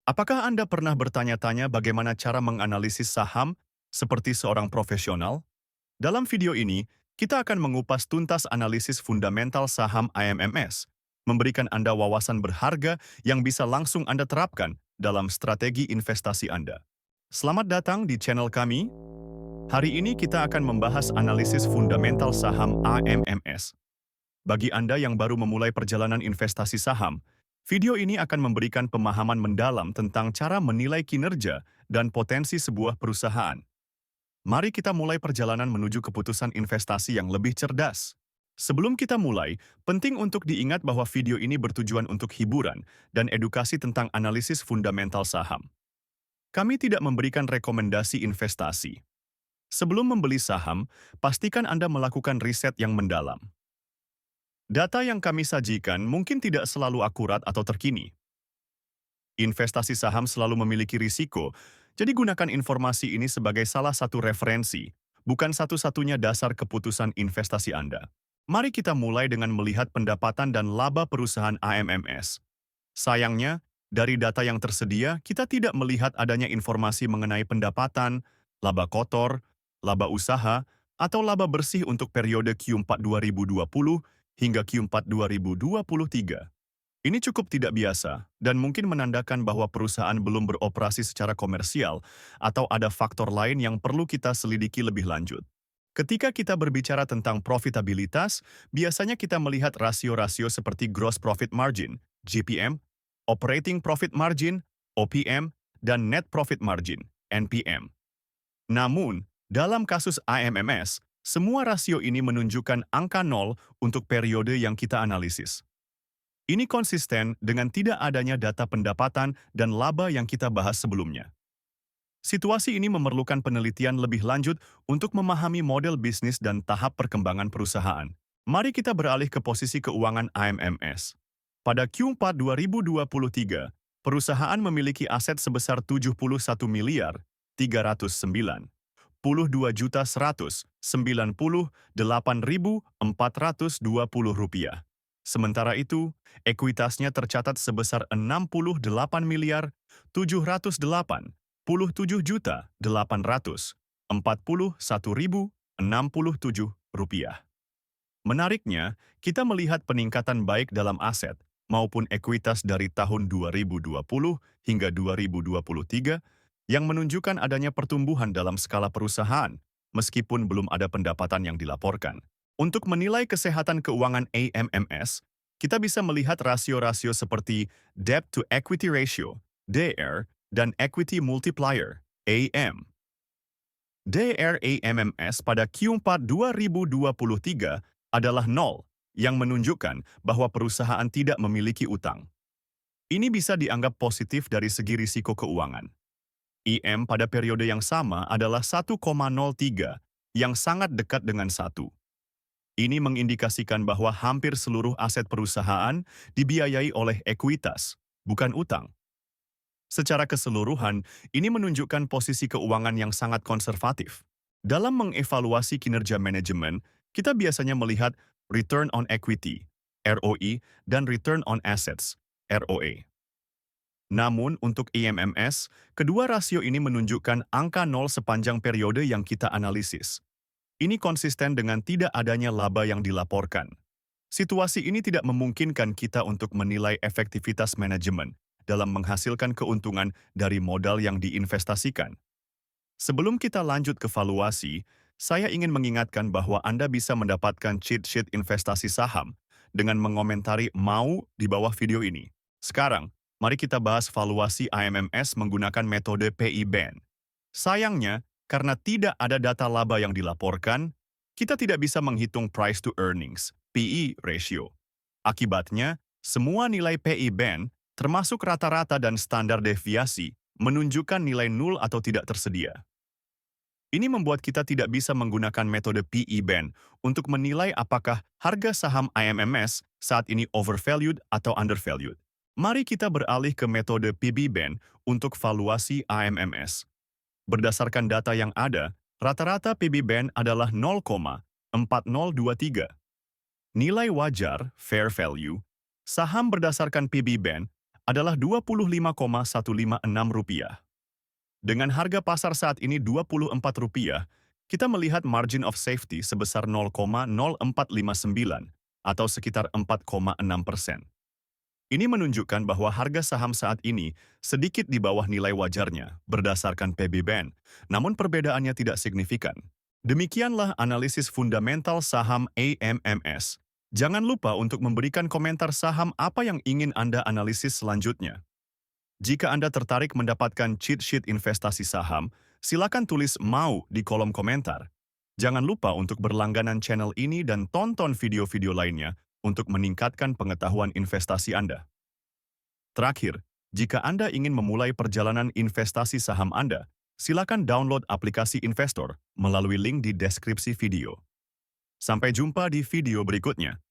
Apakah Anda pernah bertanya-tanya bagaimana cara menganalisis saham seperti seorang profesional? Dalam video ini, kita akan mengupas tuntas analisis fundamental saham IMMS, memberikan Anda wawasan berharga yang bisa langsung Anda terapkan dalam strategi investasi Anda. Selamat datang di channel kami. Hari ini kita akan membahas analisis fundamental saham IMMS. Bagi Anda yang baru memulai perjalanan investasi saham, video ini akan memberikan pemahaman mendalam tentang cara menilai kinerja dan potensi sebuah perusahaan. Mari kita mulai perjalanan menuju keputusan investasi yang lebih cerdas. Sebelum kita mulai, penting untuk diingat bahwa video ini bertujuan untuk hiburan dan edukasi tentang analisis fundamental saham. Kami tidak memberikan rekomendasi investasi. Sebelum membeli saham, pastikan Anda melakukan riset yang mendalam. Data yang kami sajikan mungkin tidak selalu akurat atau terkini. Investasi saham selalu memiliki risiko, jadi gunakan informasi ini sebagai salah satu referensi, bukan satu-satunya dasar keputusan investasi Anda. Mari kita mulai dengan melihat pendapatan dan laba perusahaan AMMS. Sayangnya, dari data yang tersedia, kita tidak melihat adanya informasi mengenai pendapatan, laba kotor, laba usaha, atau laba bersih untuk periode Q4 2020 hingga Q4 2023. Ini cukup tidak biasa dan mungkin menandakan bahwa perusahaan belum beroperasi secara komersial atau ada faktor lain yang perlu kita selidiki lebih lanjut. Ketika kita berbicara tentang profitabilitas, biasanya kita melihat rasio-rasio seperti gross profit margin, GPM, operating profit margin, OPM, dan net profit margin, NPM. Namun, dalam kasus IMMS, semua rasio ini menunjukkan angka nol untuk periode yang kita analisis. Ini konsisten dengan tidak adanya data pendapatan dan laba yang kita bahas sebelumnya. Situasi ini memerlukan penelitian lebih lanjut untuk memahami model bisnis dan tahap perkembangan perusahaan. Mari kita beralih ke posisi keuangan IMMS. Pada Q4 2023, perusahaan memiliki aset sebesar 71 miliar 309.198.420 rupiah. Sementara itu, ekuitasnya tercatat sebesar 68 miliar 708.841.067 rupiah. Menariknya, kita melihat peningkatan baik dalam aset maupun ekuitas dari tahun 2020 hingga 2023 yang menunjukkan adanya pertumbuhan dalam skala perusahaan, meskipun belum ada pendapatan yang dilaporkan. Untuk menilai kesehatan keuangan AMMS, kita bisa melihat rasio-rasio seperti Debt to Equity Ratio, DR, dan Equity Multiplier, AM. DR AMMS pada Q4 2023 adalah nol, yang menunjukkan bahwa perusahaan tidak memiliki utang. Ini bisa dianggap positif dari segi risiko keuangan. IM pada periode yang sama adalah 1,03, yang sangat dekat dengan 1. Ini mengindikasikan bahwa hampir seluruh aset perusahaan dibiayai oleh ekuitas, bukan utang. Secara keseluruhan, ini menunjukkan posisi keuangan yang sangat konservatif. Dalam mengevaluasi kinerja manajemen, kita biasanya melihat return on equity, ROE, dan return on assets, ROA. Namun, untuk IMMS, kedua rasio ini menunjukkan angka nol sepanjang periode yang kita analisis. Ini konsisten dengan tidak adanya laba yang dilaporkan. Situasi ini tidak memungkinkan kita untuk menilai efektivitas manajemen dalam menghasilkan keuntungan dari modal yang diinvestasikan. Sebelum kita lanjut ke valuasi, saya ingin mengingatkan bahwa Anda bisa mendapatkan cheat sheet investasi saham dengan mengomentari "mau" di bawah video ini. Sekarang, mari kita bahas valuasi IMMS menggunakan metode PE-BAN. Sayangnya, karena tidak ada data laba yang dilaporkan, kita tidak bisa menghitung price to earnings, PE ratio. Akibatnya, semua nilai PE-BAN, termasuk rata-rata dan standar deviasi, menunjukkan nilai nol atau tidak tersedia. Ini membuat kita tidak bisa menggunakan metode PE-BAN untuk menilai apakah harga saham IMMS saat ini overvalued atau undervalued. Mari kita beralih ke metode PB-BAN untuk valuasi IMMS. Berdasarkan data yang ada, rata-rata PB-BAN adalah 0,4023. Nilai wajar, fair value, saham berdasarkan PB-BAN adalah Rp25,156. Dengan harga pasar saat ini Rp24, kita melihat margin of safety sebesar 0,0459 atau sekitar 4,6%. Ini menunjukkan bahwa harga saham saat ini sedikit di bawah nilai wajarnya berdasarkan PB Band, namun perbedaannya tidak signifikan. Demikianlah analisis fundamental saham AMMS. Jangan lupa untuk memberikan komentar saham apa yang ingin Anda analisis selanjutnya. Jika Anda tertarik mendapatkan cheat sheet investasi saham, silakan tulis "mau" di kolom komentar. Jangan lupa untuk berlangganan channel ini dan tonton video-video lainnya untuk meningkatkan pengetahuan investasi Anda. Terakhir, jika Anda ingin memulai perjalanan investasi saham Anda, silakan download aplikasi Investor melalui link di deskripsi video. Sampai jumpa di video berikutnya.